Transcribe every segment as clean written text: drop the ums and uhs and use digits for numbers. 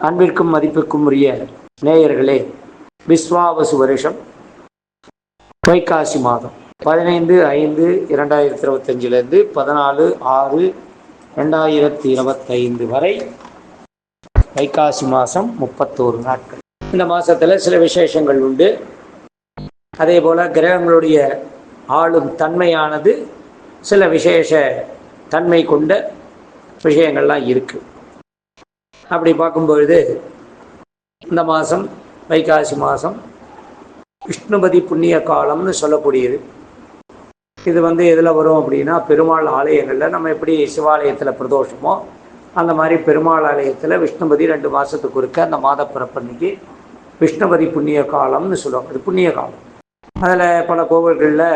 அன்பிற்கும் மதிப்புக்கும் உரிய நேயர்களே, விஸ்வாவசு வருஷம் வைகாசி மாதம் 15/5/2025 14/6/2025 வரை வைகாசி மாதம் 31 நாட்கள். இந்த மாதத்தில் சில விசேஷங்கள் உண்டு. அதே போல் கிரகங்களுடைய ஆளும் தன்மையானது சில விசேஷ தன்மை கொண்ட விஷயங்கள்லாம் இருக்குது. அப்படி பார்க்கும்பொழுது இந்த மாதம் வைகாசி மாதம் விஷ்ணுபதி புண்ணிய காலம்னு சொல்லக்கூடியது. இது எதில் வரும் அப்படின்னா, பெருமாள் ஆலயங்களில் நம்ம எப்படி சிவாலயத்தில் பிரதோஷமோ அந்த மாதிரி பெருமாள் ஆலயத்தில் விஷ்ணுபதி 2 மாதத்துக்கு இருக்க அந்த மாத பிறப்பன்னைக்கு விஷ்ணுபதி புண்ணிய காலம்னு சொல்லுவாங்க. அது புண்ணிய காலம். அதில் பல கோவில்களில்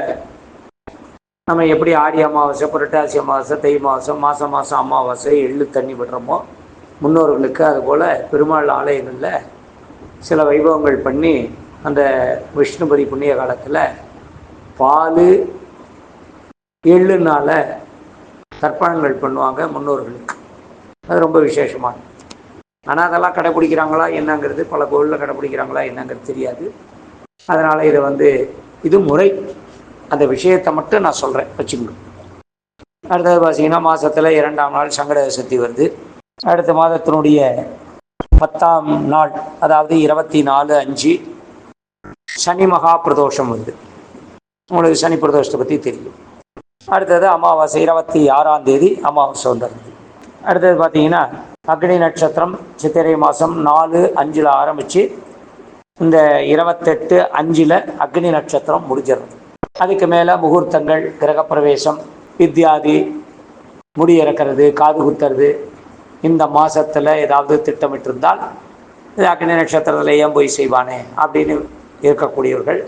நம்ம எப்படி ஆடி அமாவாசை, புரட்டாசி அமாவாசை, தை மாதம் மாதம் அமாவாசை எள்ளு தண்ணி விடுறோமோ முன்னோர்களுக்கு, அதுபோல் பெருமாள் ஆலயங்களில் சில வைபவங்கள் பண்ணி அந்த விஷ்ணுபதி புண்ணிய காலத்தில் பால் எள்ளுனால தர்ப்பணங்கள் பண்ணுவாங்க முன்னோர்களுக்கு. அது ரொம்ப விசேஷமானது. ஆனால் அதெல்லாம் கடைப்பிடிக்கிறாங்களா என்னங்கிறது, பல கோவிலில் கடைப்பிடிக்கிறாங்களா என்னங்கிறது தெரியாது. அதனால் இது முறை. அந்த விஷயத்தை மட்டும் நான் சொல்கிறேன், வச்சுக்கோங்க. அடுத்தது பார்த்தீங்கன்னா, மாதத்தில் 2ஆம் நாள் சங்கட சதுர்த்தி வருது. அடுத்த மாதத்தினுடைய 10ஆம் நாள், அதாவது 24/5 சனி மகா பிரதோஷம் வருது. உங்களுக்கு சனி பிரதோஷத்தை பற்றி தெரியும். அடுத்தது அமாவாசை 26ஆம் தேதி அமாவாசை வந்துடுது. அடுத்தது பார்த்தீங்கன்னா, அக்னி நட்சத்திரம் சித்திரை மாதம் 4/5 ஆரம்பித்து இந்த 28/5 அக்னி நட்சத்திரம் முடிஞ்சிடுறது. அதுக்கு மேலே முகூர்த்தங்கள், கிரகப்பிரவேசம், வித்யாதி, முடி இறக்கிறது, காது குத்துறது, இந்த மாதத்தில் ஏதாவது திட்டமிட்டிருந்தால் இது அக்னி நட்சத்திரத்தில் ஏன் போய் செய்வானே அப்படின்னு இருக்கக்கூடியவர்கள்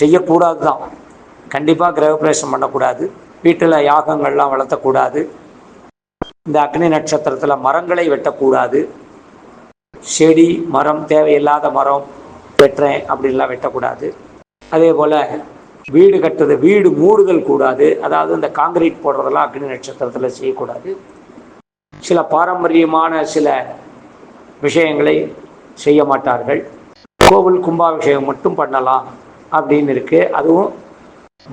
செய்யக்கூடாது தான். கண்டிப்பாக கிரகப்பிரவேசம் பண்ணக்கூடாது. வீட்டில் யாகங்கள்லாம் வளர்த்தக்கூடாது. இந்த அக்னி நட்சத்திரத்தில் மரங்களை வெட்டக்கூடாது. செடி மரம், தேவையில்லாத மரம் வெட்டுறேன் அப்படின்லாம் வெட்டக்கூடாது. அதே போல் வீடு கட்டுறது, வீடு மூடுதல் கூடாது. அதாவது இந்த காங்கிரீட் போடுறதெல்லாம் அக்னி நட்சத்திரத்தில் செய்யக்கூடாது. சில பாரம்பரியமான சில விஷயங்களை செய்ய மாட்டார்கள். கோவில் கும்பாபிஷேகம் மட்டும் பண்ணலாம் அப்படின்னு இருக்குது. அதுவும்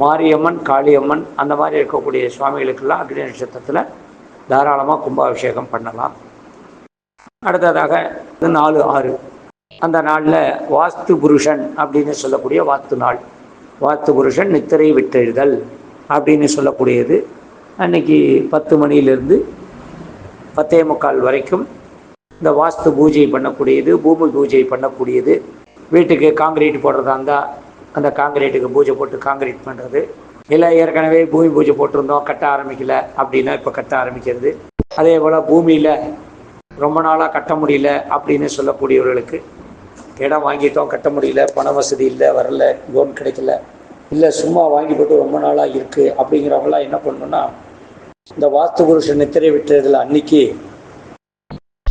மாரியம்மன், காளியம்மன் அந்த மாதிரி இருக்கக்கூடிய சுவாமிகளுக்கெல்லாம் அக்னி நட்சத்திரத்தில் தாராளமாக கும்பாபிஷேகம் பண்ணலாம். அடுத்ததாக 4/6 அந்த நாளில் வாஸ்து புருஷன் அப்படின்னு சொல்லக்கூடிய வாஸ்து நாள். வாஸ்து புருஷன் நித்திரை விட்டெழுதல் அப்படின்னு சொல்லக்கூடியது. அன்னைக்கு 10 மணியிலிருந்து 10:45 வரைக்கும் இந்த வாஸ்து பூஜை பண்ணக்கூடியது, பூமி பூஜை பண்ணக்கூடியது. வீட்டுக்கு காங்கிரீட் போடுறதா இருந்தால் அந்த காங்கிரீட்டுக்கு பூஜை போட்டு காங்கிரீட் பண்ணுறது. இல்லை ஏற்கனவே பூமி பூஜை போட்டிருந்தோம், கட்ட ஆரம்பிக்கலை அப்படின்னா இப்போ கட்ட ஆரம்பிக்கிறது. அதே போல் பூமியில் ரொம்ப நாளாக கட்ட முடியல அப்படின்னு சொல்லக்கூடியவர்களுக்கு, இடம் வாங்கிட்டோம் கட்ட முடியல, பண வசதி இல்லை, வரல, லோன் கிடைக்கல, இல்லை சும்மா வாங்கி போட்டு ரொம்ப நாளாக இருக்குது அப்படிங்கிறவங்களாம் என்ன பண்ணணும்னா, இந்த வாஸ்து புருஷன் நித்திரை விட்டதில் அன்னைக்கு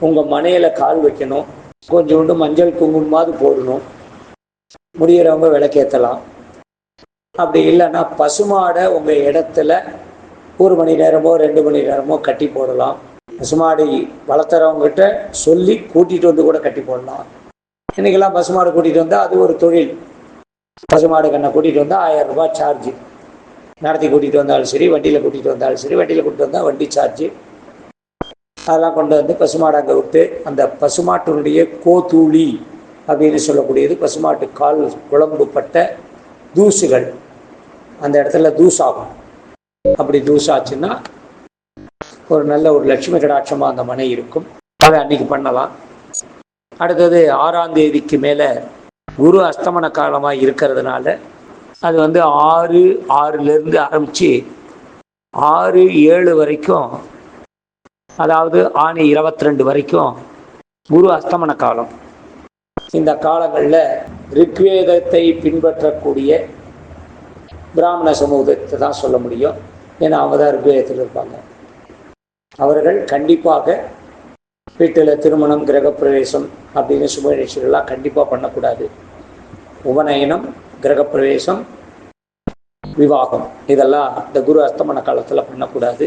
உங்கள் மனையில் கால் வைக்கணும். கொஞ்சோண்டு மஞ்சள் குங்குமமாவது போடணும். முடிகிறவங்க விளக்கேற்றலாம். அப்படி இல்லைன்னா பசுமாடை உங்கள் இடத்துல 1 மணி நேரமோ 2 மணி நேரமோ கட்டி போடலாம். பசுமாடு வளர்த்துறவங்ககிட்ட சொல்லி கூட்டிகிட்டு வந்து கூட கட்டி போடலாம். இன்றைக்கெல்லாம் பசுமாடு கூட்டிகிட்டு வந்தால் அது ஒரு தொழில். பசுமாடு கண்ணை கூட்டிகிட்டு வந்தால் 1000 ரூபாய் சார்ஜு. நடத்தி கூட்டிகிட்டு வந்தாலும் சரி, வண்டியில் கூட்டிகிட்டு வந்தாலும் சரி, வண்டியில் கூட்டிகிட்டு வந்தால் வண்டி சார்ஜு. அதெல்லாம் கொண்டு வந்து பசுமாடு அங்கே விட்டு, அந்த பசுமாட்டினுடைய கோத்தூளி அப்படின்னு சொல்லக்கூடியது, பசுமாட்டு கால் குழம்பு பட்ட தூசுகள் அந்த இடத்துல தூசாகும். அப்படி தூசாச்சுன்னா ஒரு நல்ல ஒரு லட்சுமி கடாட்சமாக அந்த மனை இருக்கும். அதை அன்றைக்கி பண்ணலாம். அடுத்தது 6ஆம் தேதிக்கு மேலே குரு அஸ்தமன காலமாக இருக்கிறதுனால அது 6/6 ஆரம்பித்து 6/7 வரைக்கும், அதாவது ஆணி 22 வரைக்கும் குரு அஸ்தமன காலம். இந்த காலங்களில் ரிக்வேதத்தை பின்பற்றக்கூடிய பிராமண சமூகத்தை தான் சொல்ல முடியும். ஏன்னா அவங்க தான் ரிக்வேதத்தில் இருப்பாங்க. அவர்கள் கண்டிப்பாக வீட்டில் திருமணம், கிரகப்பிரவேசம் அப்படின்னு சுப நிகழ்ச்சிகள்லாம் கண்டிப்பாக பண்ணக்கூடாது. உபநயனம், கிரகப்பிரவேசம், விவாகம் இதெல்லாம் இந்த குரு அஸ்தமன காலத்தில் பண்ணக்கூடாது.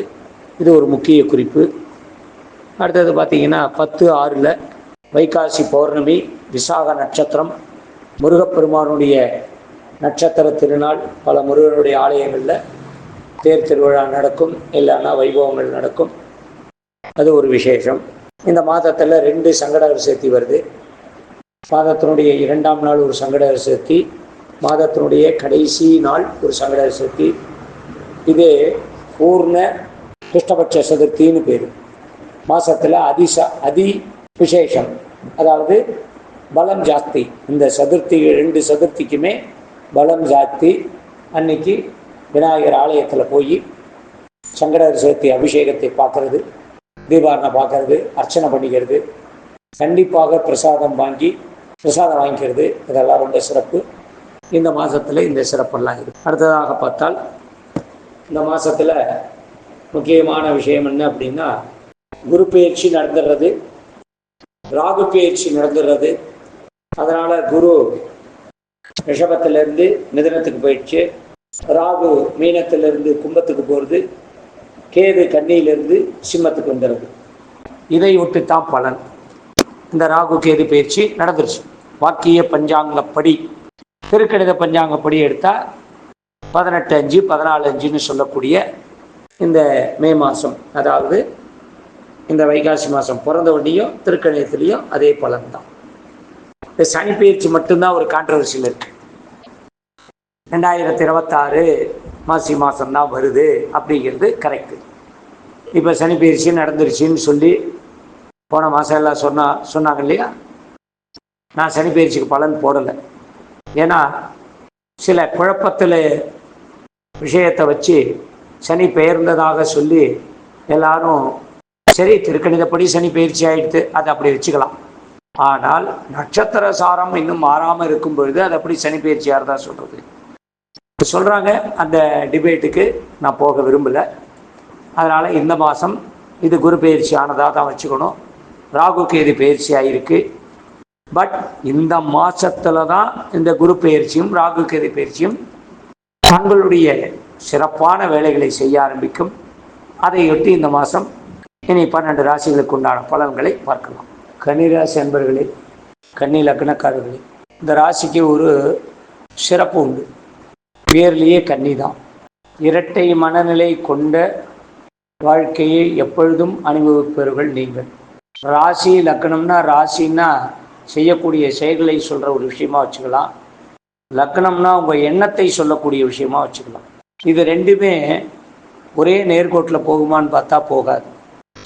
இது ஒரு முக்கிய குறிப்பு. அடுத்தது பார்த்தீங்கன்னா 10/6 வைகாசி பௌர்ணமி, விசாக நட்சத்திரம், முருகப்பெருமானுடைய நட்சத்திர திருநாள். பல முருகனுடைய ஆலயங்களில் தேர் திருவிழா நடக்கும், இல்லைன்னா வைபவங்கள் நடக்கும். அது ஒரு விசேஷம். இந்த மாதத்தில் 2 சங்கடகர சதுர்த்தி வருது. மாதத்தினுடைய 2ஆம் நாள் ஒரு சங்கடகர சதுர்த்தி, மாதத்தினுடைய கடைசி நாள் ஒரு சங்கடகர சதுர்த்தி. இது பூர்ண கிருஷ்ணபட்ச சதுர்த்தின்னு பேர். மாதத்தில் அதி விசேஷம், அதாவது பலம் ஜாஸ்தி. இந்த சதுர்த்தி 2 சதுர்த்திக்குமே பலம் ஜாஸ்தி. அன்னைக்கு விநாயகர் ஆலயத்தில் போய் சங்கடகர சதுர்த்தி அபிஷேகத்தை பார்க்கறது, தீபாரணை பார்க்கறது, அர்ச்சனை பண்ணிக்கிறது, கண்டிப்பாக பிரசாதம் வாங்கிக்கிறது. இதெல்லாம் ரொம்ப சிறப்பு. இந்த மாதத்தில் இந்த சிறப்பெல்லாம் இருக்குது. அடுத்ததாக பார்த்தால், இந்த மாதத்தில் முக்கியமான விஷயம் என்ன அப்படின்னா, குரு பெயர்ச்சி நடந்துடுறது, ராகு பெயர்ச்சி நடந்துடுறது. அதனால் குரு ரிஷபத்திலேருந்து மிதுனத்துக்கு போயிடுச்சு, ராகு மீனத்திலிருந்து கும்பத்துக்கு போகிறது, கேது கன்னியிலிருந்து சிம்மத்துக்கு வந்துடுது. இதை விட்டு தான் பலன். இந்த ராகு கேது பயிற்சி நடந்துருச்சு. வாக்கிய பஞ்சாங்கப்படி, திருக்கணித பஞ்சாங்கப்படி எடுத்தால் 18-5 14-5ன்னு சொல்லக்கூடிய இந்த மே மாதம், அதாவது இந்த வைகாசி மாதம் பிறந்த உடனேயும் திருக்கணிதத்துலேயும் அதே பலன் தான். இந்த சனி பயிற்சி மட்டும்தான் ஒரு கான்ட்ரவர்சியில் இருக்கு. 2026 மாசி மாதம்தான் வருது அப்படிங்கிறது கரெக்டு. இப்போ சனி பயிற்சி நடந்துருச்சுன்னு சொல்லி போன மாதம் எல்லாம் சொன்னாங்க இல்லையா. நான் சனி பயிற்சிக்கு பலன் போடலை. ஏன்னா சில குழப்பத்தில் விஷயத்தை வச்சு சனி பெயர்ந்ததாக சொல்லி எல்லாரும் சரி திருக்கணிதப்படி சனி பயிற்சி ஆகிடுது, அதை அப்படி வச்சுக்கலாம். ஆனால் நட்சத்திர சாரம் இன்னும் மாறாமல் இருக்கும் பொழுது அது அப்படி சனி பயிற்சியாக தான் சொல்கிறது சொல்கிறாங்க. அந்த டிபேட்டுக்கு நான் போக விரும்பலை. அதனால் இந்த மாதம் இது குரு பயிற்சி ஆனதாக தான் வச்சுக்கணும். ராகு கேது பயிற்சி ஆகிருக்கு. பட் இந்த மாதத்தில் தான் இந்த குரு பயிற்சியும் ராகு கேது பயிற்சியும் தங்களுடைய சிறப்பான வேலைகளை செய்ய ஆரம்பிக்கும். அதையொட்டி இந்த மாதம் இனி 12 ராசிகளுக்கு உண்டான பலன்களை பார்க்கலாம். கன்னிராசி அன்பர்களே, கன்னி லக்னக்காரர்களே, இந்த ராசிக்கு ஒரு சிறப்பு உண்டு. பேர்லேயே கன்னி தான். இரட்டை மனநிலை கொண்ட வாழ்க்கையை எப்பொழுதும் அனுபவிப்பவர்கள் நீங்கள். ராசி லக்னம்னா, ராசின்னா செய்யக்கூடிய செயல்களை சொல்கிற ஒரு விஷயமா வச்சுக்கலாம். லக்னம்னா உங்கள் எண்ணத்தை சொல்லக்கூடிய விஷயமா வச்சுக்கலாம். இது ரெண்டுமே ஒரே நேர்கோட்டில் போகுமான்னு பார்த்தா போகாது.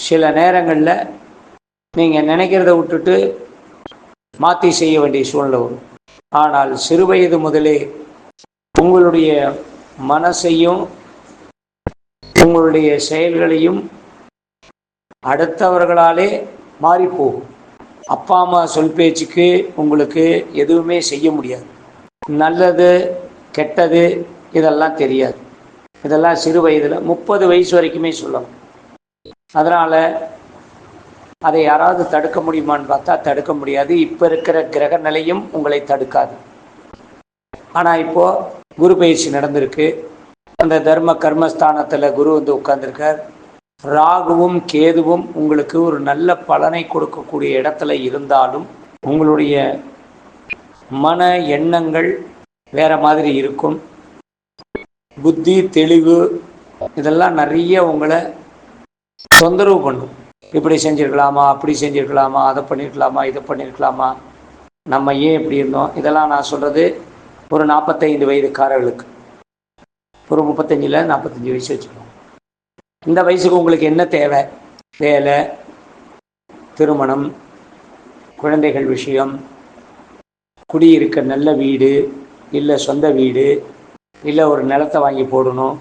சில நேரங்களில் நீங்கள் நினைக்கிறத விட்டுட்டு மாற்றி செய்ய வேண்டிய சூழ்நிலை வரும். ஆனால் சிறுவயது முதலே உங்களுடைய மனசையும் உங்களுடைய செயல்களையும் அடுத்தவர்களாலே மாறிப்போகும். அப்பா அம்மா சொல் பேச்சுக்கு உங்களுக்கு எதுவுமே செய்ய முடியாது. நல்லது கெட்டது இதெல்லாம் தெரியாது. இதெல்லாம் சிறு வயதில் 30 வயசு வரைக்குமே சொல்லலாம். அதனால் அதை யாராவது தடுக்க முடியுமான்னு பார்த்தா தடுக்க முடியாது. இப்போ இருக்கிற கிரக நிலையும் உங்களை தடுக்காது. ஆனால் இப்போது குரு பயிற்சி நடந்திருக்கு. அந்த தர்ம கர்மஸ்தானத்தில் குரு வந்து உட்கார்ந்துருக்கார். ராகுவும் கேதுவும் உங்களுக்கு ஒரு நல்ல பலனை கொடுக்கக்கூடிய இடத்துல இருந்தாலும் உங்களுடைய மன எண்ணங்கள் வேறு மாதிரி இருக்கும். புத்தி தெளிவு இதெல்லாம் நிறைய உங்களை தொந்தரவு பண்ணும். இப்படி செஞ்சுருக்கலாமா, அப்படி செஞ்சுருக்கலாமா, அதை பண்ணியிருக்கலாமா, இதை பண்ணியிருக்கலாமா, நம்ம ஏன் இப்படி இருந்தோம். இதெல்லாம் நான் சொல்கிறது ஒரு 45 வயதுக்காரர்களுக்கு. ஒரு 35 45 வயசு வச்சுக்கணும். இந்த வயசுக்கு உங்களுக்கு என்ன தேவை? வேலை, திருமணம், குழந்தைகள் விஷயம், குடியிருக்க நல்ல வீடு, இல்லை சொந்த வீடு, இல்லை ஒரு நிலத்தை வாங்கி போடணும்.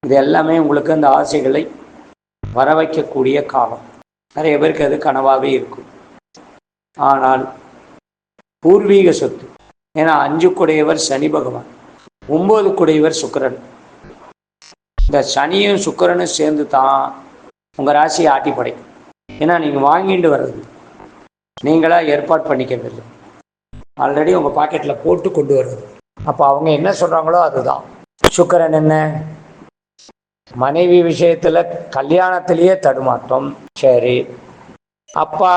இது எல்லாமே உங்களுக்கு அந்த ஆசைகளை வர வைக்கக்கூடிய காலம். நிறைய பேருக்கு அது கனவாகவே இருக்கும். ஆனால் பூர்வீக சொத்து, ஏன்னா 5 குடையவர் சனி பகவான், 9 குடையவர் சுக்கிரன். இந்த சனியும் சுக்கிரனும் சேர்ந்து தான் உங்கள் ராசியை ஆட்டி படைக்கும். ஏன்னா நீங்கள் வாங்கிட்டு வர்றது நீங்களாக ஏற்பாடு பண்ணிக்கிறதில்லை, ஆல்ரெடி உங்கள் பாக்கெட்டில் போட்டு கொண்டு வர்றது. அப்போ அவங்க என்ன சொல்கிறாங்களோ அதுதான். சுக்கிரன் என்ன, மனைவி விஷயத்தில் கல்யாணத்திலேயே தடுமாற்றம். சரி, அப்பா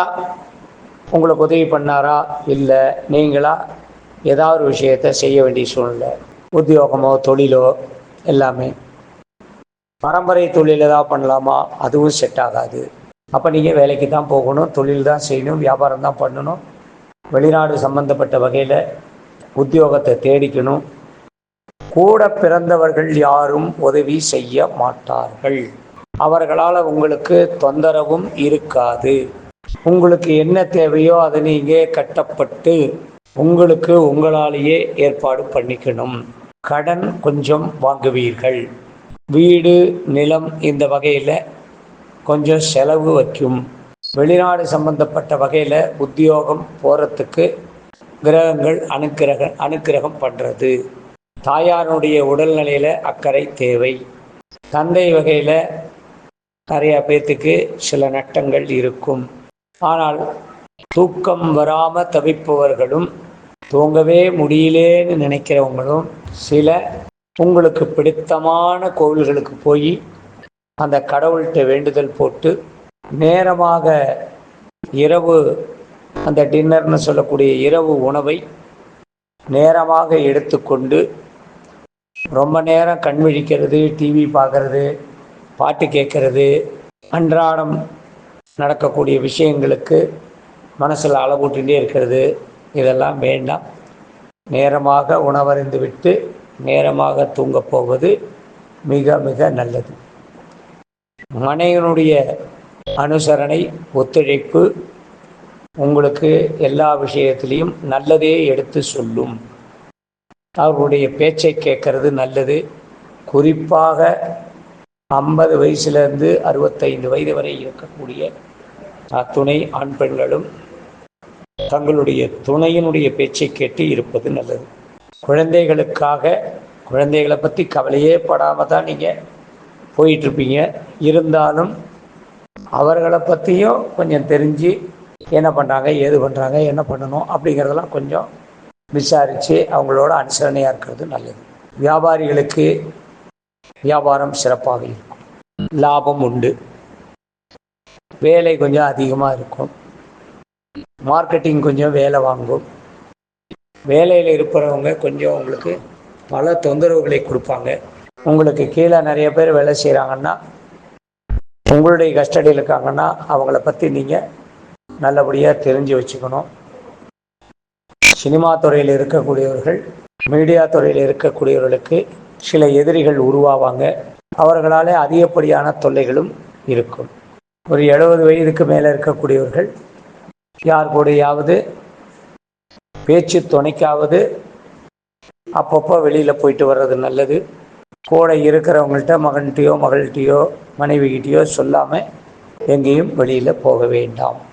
உங்களுக்கு உதவி பண்ணாரா? இல்லை, நீங்களா ஏதாவது ஒரு விஷயத்தை செய்ய வேண்டிய சூழ்நிலை, உத்தியோகமோ தொழிலோ எல்லாமே. பரம்பரை தொழில் ஏதாவது பண்ணலாமா? அதுவும் செட் ஆகாது. அப்போ நீங்கள் வேலைக்கு தான் போகணும், தொழில் தான் செய்யணும், வியாபாரம் தான் பண்ணணும், வெளிநாடு சம்பந்தப்பட்ட வகையில் உத்தியோகத்தை தேடிக்கணும். கூட பிறந்தவர்கள் யாரும் உதவி செய்ய மாட்டார்கள். அவர்களால் உங்களுக்கு தொந்தரவும் இருக்காது. உங்களுக்கு என்ன தேவையோ அதை நீங்கள் கட்டப்பட்டு உங்களுக்கு உங்களாலேயே ஏற்பாடு பண்ணிக்கணும். கடன் கொஞ்சம் வாங்குவீர்கள். வீடு, நிலம் இந்த வகையில் கொஞ்சம் செலவு வைக்கும். வெளிநாடு சம்பந்தப்பட்ட வகையில் உத்தியோகம் போகிறதுக்கு கிரகங்கள் அனுக்கிரகம் பண்ணுறது. தாயாருடைய உடல்நிலையில் அக்கறை தேவை. தந்தை வகையில் நிறையா பேர்த்துக்கு சில நட்டங்கள் இருக்கும். ஆனால் தூக்கம் வராமல் தவிப்பவர்களும் தூங்கவே முடியலேன்னு நினைக்கிறவங்களும் சில உங்களுக்கு பிடித்தமான கோவில்களுக்கு போய் அந்த கடவுள்கிட்ட வேண்டுதல் போட்டு நேரமாக இரவு அந்த டின்னர்னு சொல்லக்கூடிய இரவு உணவை நேரமாக எடுத்துக்கொண்டு ரொம்ப நேரம் கண் விழிக்கிறது, டிவி பார்க்கறது, பாட்டு கேட்கறது, அன்றாடம் நடக்கக்கூடிய விஷயங்களுக்கு மனசில் அளவூட்டிகிட்டே இருக்கிறது, இதெல்லாம் வேண்டாம். நேரமாக உணவறிந்து விட்டு நேரமாக தூங்கப் போவது மிக மிக நல்லது. மனைவனுடைய அனுசரணை, ஒத்துழைப்பு உங்களுக்கு எல்லா விஷயத்திலையும் நல்லதே எடுத்து சொல்லும். அவர்களுடைய பேச்சை கேட்கறது நல்லது. குறிப்பாக 50 வயசுலேருந்து 65 வயது வரை இருக்கக்கூடிய துணை ஆண் பெண்களும் தங்களுடைய துணையினுடைய பேச்சை கேட்டு இருப்பது நல்லது. குழந்தைகளுக்காக, குழந்தைகளை பற்றி கவலையே படாமல் தான் நீங்கள் போயிட்டுருப்பீங்க. இருந்தாலும் அவர்களை பற்றியும் கொஞ்சம் தெரிஞ்சு என்ன பண்ணுறாங்க, ஏது பண்ணுறாங்க, என்ன பண்ணணும் அப்படிங்கிறதெல்லாம் கொஞ்சம் விசாரித்து அவங்களோட அனுசரணையாக இருக்கிறது நல்லது. வியாபாரிகளுக்கு வியாபாரம் சிறப்பாக இருக்கும், லாபம் உண்டு, வேலை கொஞ்சம் அதிகமாக இருக்கும், மார்க்கெட்டிங் கொஞ்சம் வேலை வாங்கும். வேலையில் இருக்கிறவங்க கொஞ்சம் உங்களுக்கு பல தொந்தரவுகளை கொடுப்பாங்க. உங்களுக்கு கீழே நிறைய பேர் வேலை செய்கிறாங்கன்னா, உங்களுடைய கஸ்டடியில் இருக்காங்கன்னா அவங்கள பற்றி நீங்கள் நல்லபடியாக தெரிஞ்சு வச்சுக்கணும். சினிமா துறையில் இருக்கக்கூடியவர்கள், மீடியா துறையில் இருக்கக்கூடியவர்களுக்கு சில எதிரிகள் உருவாவாங்க. அவர்களாலே அதிகப்படியான தொல்லைகளும் இருக்கும். ஒரு 70 வயதுக்கு மேலே இருக்கக்கூடியவர்கள் யார் கூடயாவது பேச்சு துணைக்காவது அப்பப்போ வெளியில் போயிட்டு வர்றது நல்லது. கூட இருக்கிறவங்கள்ட்ட மகன்கிட்டையோ மகள்கிட்டையோ மனைவிகிட்டையோ சொல்லாமல் எங்கேயும் வெளியில் போக வேண்டாம்.